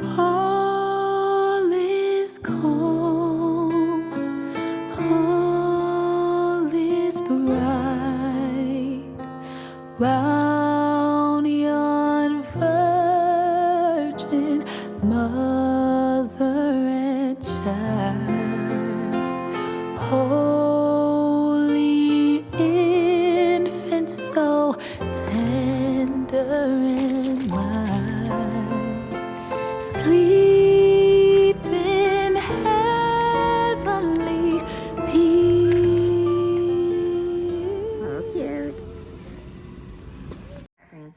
All is calm, all is bright, round yon virgin mother and child. Holy infant, so tender and mild, sleep in heavenly peace. Oh, cute. Friends,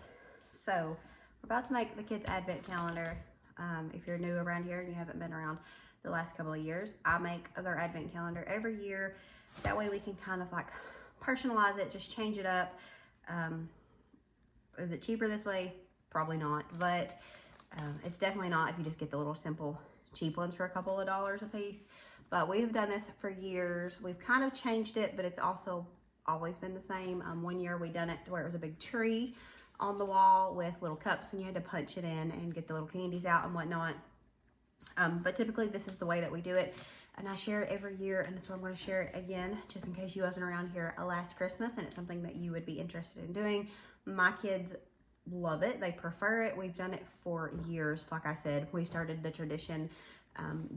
so we're about to make the kids' advent calendar. If you're new around here and you haven't been around the last couple of years, I make their advent calendar every year. That way we can kind of like personalize it, just change it up. Is it cheaper this way? Probably not, but it's definitely not if you just get the little simple cheap ones for a couple of dollars a piece. But we've done this for years. We've kind of changed it, but it's also always been the same. One year we done it to where it was a big tree on the wall with little cups, and you had to punch it in and get the little candies out and whatnot. But typically this is the way that we do it, and I share it every year, and that's why I'm going to share it again, just in case you wasn't around here last Christmas and it's something that you would be interested in doing. My kids love it. They prefer it. We've done it for years. Like I said, we started the tradition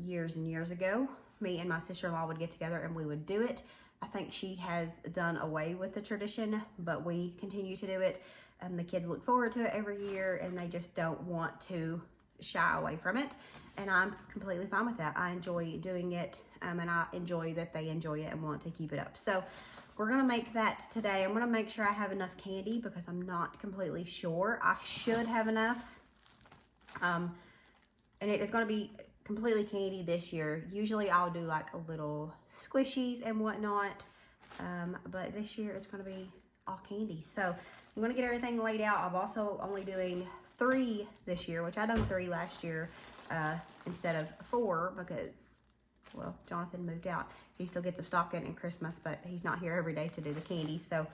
years and years ago. Me and my sister-in-law would get together and we would do it. I think she has done away with the tradition, but we continue to do it. The kids look forward to it every year, and they just don't want to shy away from it, and I'm completely fine with that. I enjoy doing it, and I enjoy that they enjoy it and want to keep it up. So we're gonna make that today. I'm gonna make sure I have enough candy because I'm not completely sure. I should have enough, and it is gonna be completely candy this year. Usually I'll do like a little squishies and whatnot, but this year it's gonna be all candy. So I'm gonna get everything laid out. I'm also only doing 3 this year, which I done 3 last year instead of 4 because, well, Jonathan moved out. He still gets a stocking and Christmas, but he's not here every day to do the candy. So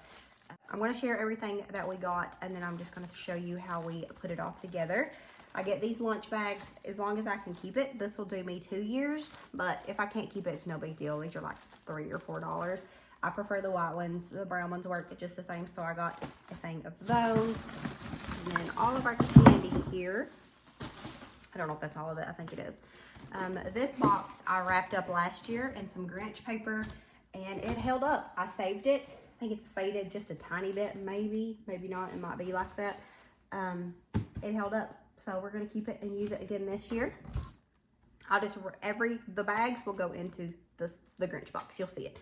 I'm gonna share everything that we got, and then I'm just gonna show you how we put it all together. I get these lunch bags as long as I can keep it. This will do me 2 years, but if I can't keep it, it's no big deal. These are like $3 or $4. I prefer the white ones. The brown ones work just the same, so I got a thing of those. And then all of our candy here. I don't know if that's all of it. I think it is. This box I wrapped up last year in some Grinch paper, and it held up. I saved it. I think it's faded just a tiny bit, maybe not. It might be like that. It held up, so we're gonna keep it and use it again this year. The bags will go into the Grinch box. You'll see it.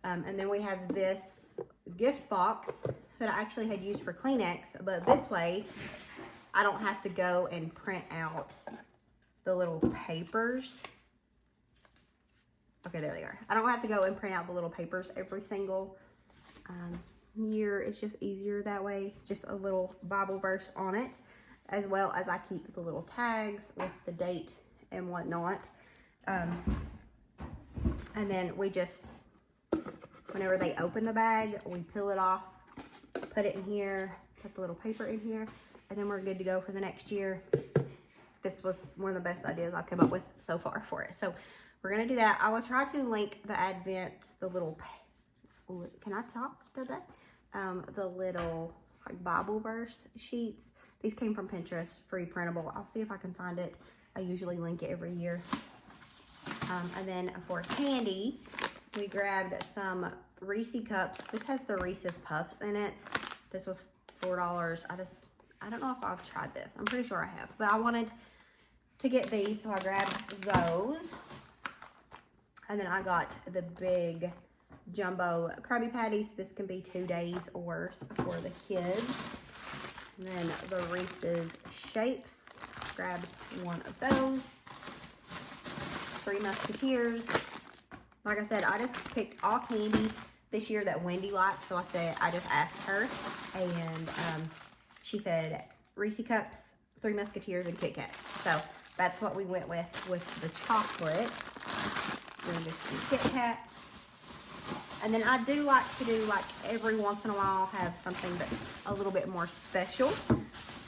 And then we have this gift box that I actually had used for Kleenex, but this way I don't have to go and print out the little papers. Okay, there they are. I don't have to go and print out the little papers every single year. It's just easier that way. It's just a little Bible verse on it, as well as I keep the little tags with the date and whatnot. And then we just, whenever they open the bag, we peel it off, put it in here, put the little paper in here, and then we're good to go for the next year. This was one of the best ideas I've come up with so far for it. So we're gonna do that. I will try to link the Advent, the little, can I talk today? The little like Bible verse sheets. These came from Pinterest, free printable. I'll see if I can find it. I usually link it every year. And then for candy, we grabbed some Reese cups. This has the Reese's Puffs in it. This was $4. I don't know if I've tried this. I'm pretty sure I have, but I wanted to get these, so I grabbed those. And then I got the big jumbo Krabby Patties. This can be 2 days worth for the kids. And then the Reese's Shapes. Grabbed one of those. 3 Musketeers. Like I said, I just picked all candy this year that Wendy liked, so I just asked her, and she said Reese Cups, 3 Musketeers, and Kit Kats. So that's what we went with the chocolate. We're just do Kit Kat. And then I do like to do, like, every once in a while have something that's a little bit more special.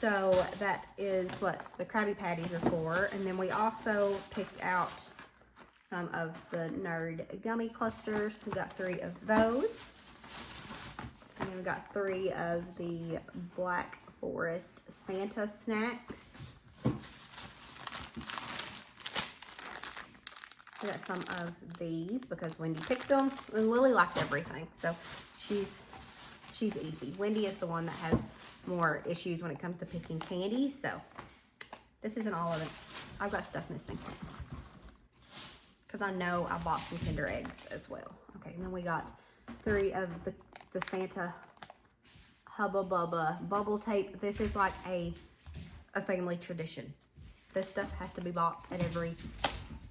So that is what the Krabby Patties are for. And then we also picked out some of the Nerd gummy clusters. We got 3 of those. And then we got 3 of the Black Forest Santa snacks. I got some of these because Wendy picked them. And Lily likes everything, so she's easy. Wendy is the one that has more issues when it comes to picking candy, so this isn't all of it. I've got stuff missing because I know I bought some Kinder Eggs as well. Okay, and then we got 3 of the Santa Hubba Bubba bubble tape. This is like a family tradition. This stuff has to be bought at every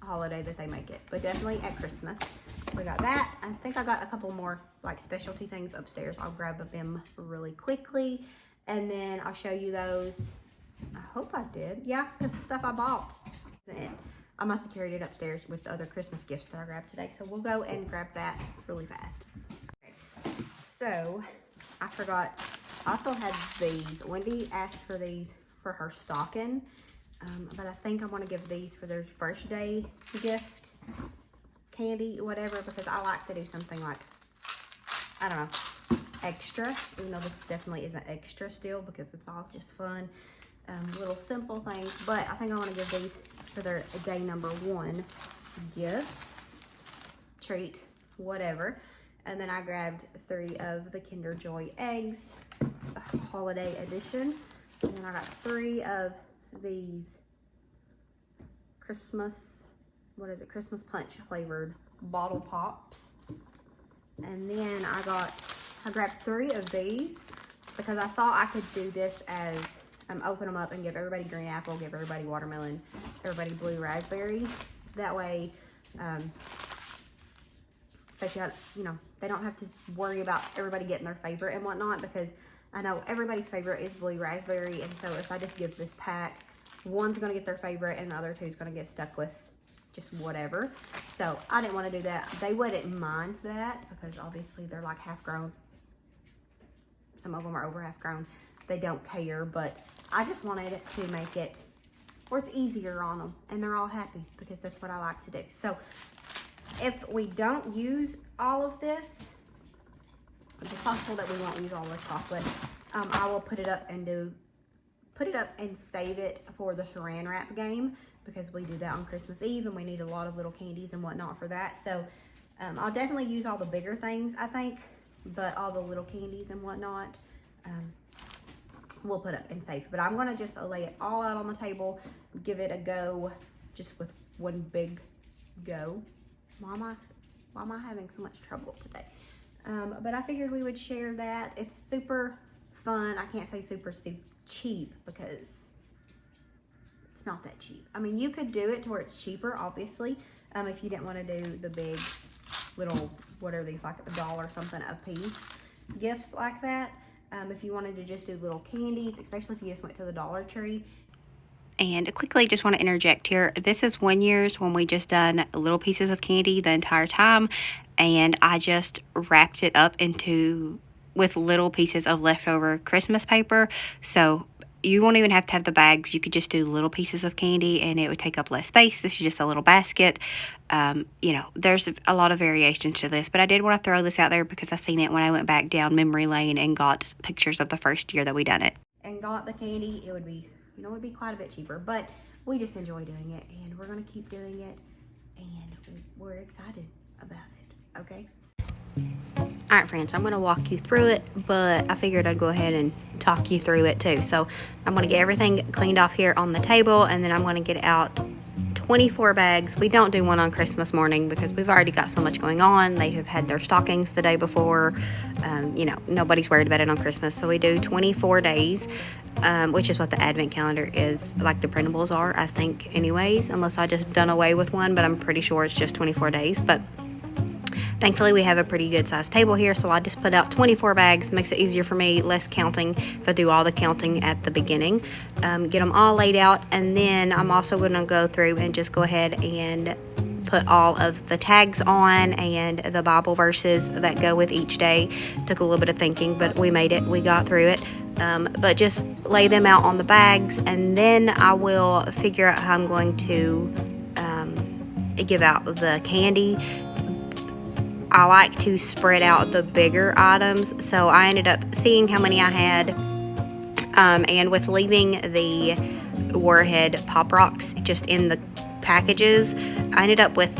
holiday that they make it, but definitely at Christmas. We got that. I think I got a couple more like specialty things upstairs. I'll grab them really quickly and then I'll show you those. I hope I did. Yeah, because the stuff I bought. And I must have carried it upstairs with the other Christmas gifts that I grabbed today. So we'll go and grab that really fast. Okay. So I forgot, I also had these. Wendy asked for these for her stocking. But I think I want to give these for their first day gift, candy, whatever, because I like to do something like, I don't know, extra, even though this definitely isn't extra still because it's all just fun, little simple things. But I think I want to give these for their day number 1 gift, treat, whatever. And then I grabbed 3 of the Kinder Joy eggs, the holiday edition. And then I got 3 of these Christmas punch flavored bottle pops. And then I grabbed 3 of these because I thought I could do this as open them up and give everybody green apple, give everybody watermelon, everybody blue raspberry. That way they don't have to worry about everybody getting their favorite and whatnot, because I know everybody's favorite is blue raspberry, and so if I just give this pack, one's gonna get their favorite and the other two's gonna get stuck with just whatever. So I didn't want to do that. They wouldn't mind that because obviously they're like half grown. Some of them are over half grown. They don't care, but I just wanted to make it where it's easier on them and they're all happy because that's what I like to do. So if we don't use all of this, it's possible that we won't use all the chocolate. I will put it up and save it for the saran wrap game, because we do that on Christmas Eve and we need a lot of little candies and whatnot for that. So I'll definitely use all the bigger things, I think, but all the little candies and whatnot, we'll put up and save. But I'm gonna just lay it all out on the table, give it a go, just with one big go. Why am I having so much trouble today? But I figured we would share that. It's super fun. I can't say super cheap because it's not that cheap. I mean, you could do it to where it's cheaper, obviously, if you didn't want to do the big little, what are these, like $1 something a piece gifts like that. If you wanted to just do little candies, especially if you just went to the Dollar Tree. And quickly, just want to interject here. This is 1 year's when we just done little pieces of candy the entire time, and I just wrapped it up with little pieces of leftover Christmas paper. So you won't even have to have the bags. You could just do little pieces of candy and it would take up less space. This is just a little basket. There's a lot of variations to this, but I did want to throw this out there because I seen it when I went back down memory lane and got pictures of the first year that we done it. And got the candy, it would be, it'd be quite a bit cheaper, but we just enjoy doing it and we're going to keep doing it and we're excited about it. Okay. All right, friends, I'm going to walk you through it, but I figured I'd go ahead and talk you through it too. So I'm going to get everything cleaned off here on the table, and then I'm going to get out 24 bags. We don't do one on Christmas morning because we've already got so much going on. They have had their stockings the day before. Nobody's worried about it on Christmas. So we do 24 days, which is what the advent calendar is, like the printables are, I think, anyways, unless I just done away with one, but I'm pretty sure it's just 24 days. But thankfully, we have a pretty good sized table here, so I just put out 24 bags. Makes it easier for me, less counting if I do all the counting at the beginning. Get them all laid out, and then I'm also going to go through and just go ahead and put all of the tags on and the Bible verses that go with each day. Took a little bit of thinking, but we made it. We got through it. But just lay them out on the bags, and then I will figure out how I'm going to give out the candy. I like to spread out the bigger items, so I ended up seeing how many I had, and with leaving the Warhead Pop Rocks just in the packages, I ended up with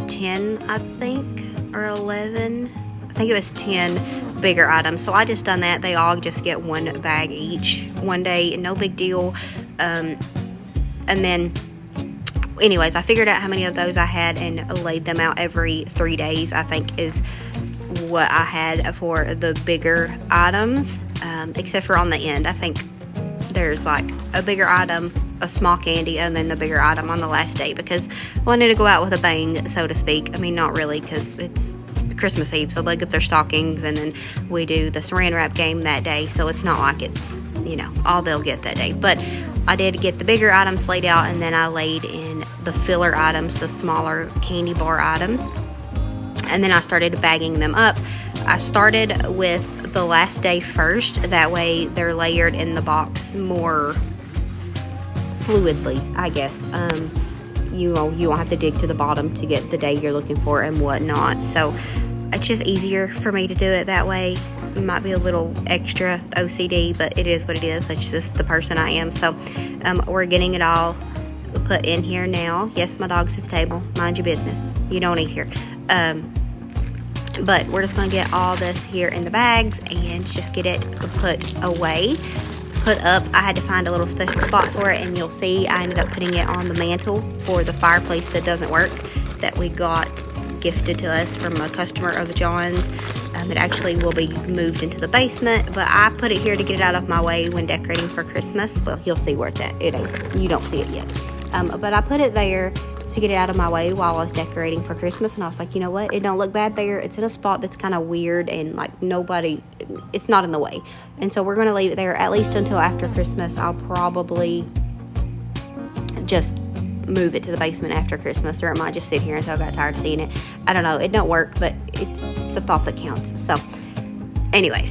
10, I think, or 11. I think it was 10 bigger items. So I just done that. They all just get one bag each one day, no big deal. And then anyways, I figured out how many of those I had and laid them out every 3 days, I think is what I had for the bigger items, except for on the end. I think there's like a bigger item, a small candy, and then the bigger item on the last day, because I wanted to go out with a bang, so to speak. I mean, not really, because it's Christmas Eve, so they get their stockings, and then we do the saran wrap game that day, so it's not like it's, you know, all they'll get that day. But I did get the bigger items laid out, and then I laid in the filler items, the smaller candy bar items, and then I started bagging them up. I started with the last day first, that way they're layered in the box more fluidly, I guess. You know, you won't have to dig to the bottom to get the day you're looking for and whatnot, so it's just easier for me to do it that way. It might be a little extra OCD, but it is what it is. That's just the person I am. So we're getting it all put in here now. Yes, my dog's his table. Mind your business. You don't eat here. But we're just going to get all this here in the bags and just get it put away, put up. I had to find a little special spot for it, and you'll see I ended up putting it on the mantle for the fireplace that doesn't work, that we got gifted to us from a customer of John's. It actually will be moved into the basement, but I put it here to get it out of my way when decorating for Christmas. Well, you'll see where it's at. It ain't, you don't see it yet. But I put it there to get it out of my way while I was decorating for Christmas, and I was like, you know what, it don't look bad there. It's in a spot that's kind of weird, and like nobody, it's not in the way, and so we're going to leave it there at least until after Christmas. I'll probably just move it to the basement after Christmas, or it might just sit here until I got tired of seeing it. I don't know, it don't work, but it's the thought that counts. So anyways,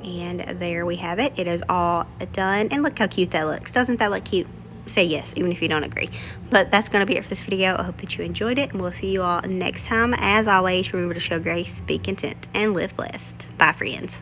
and there we have it. It is all done, and look how cute that looks. Doesn't that look cute? Say yes, even if you don't agree. But that's going to be it for this video. I hope that you enjoyed it, and we'll see you all next time. As always, remember to show grace, be content, and live blessed. Bye, friends.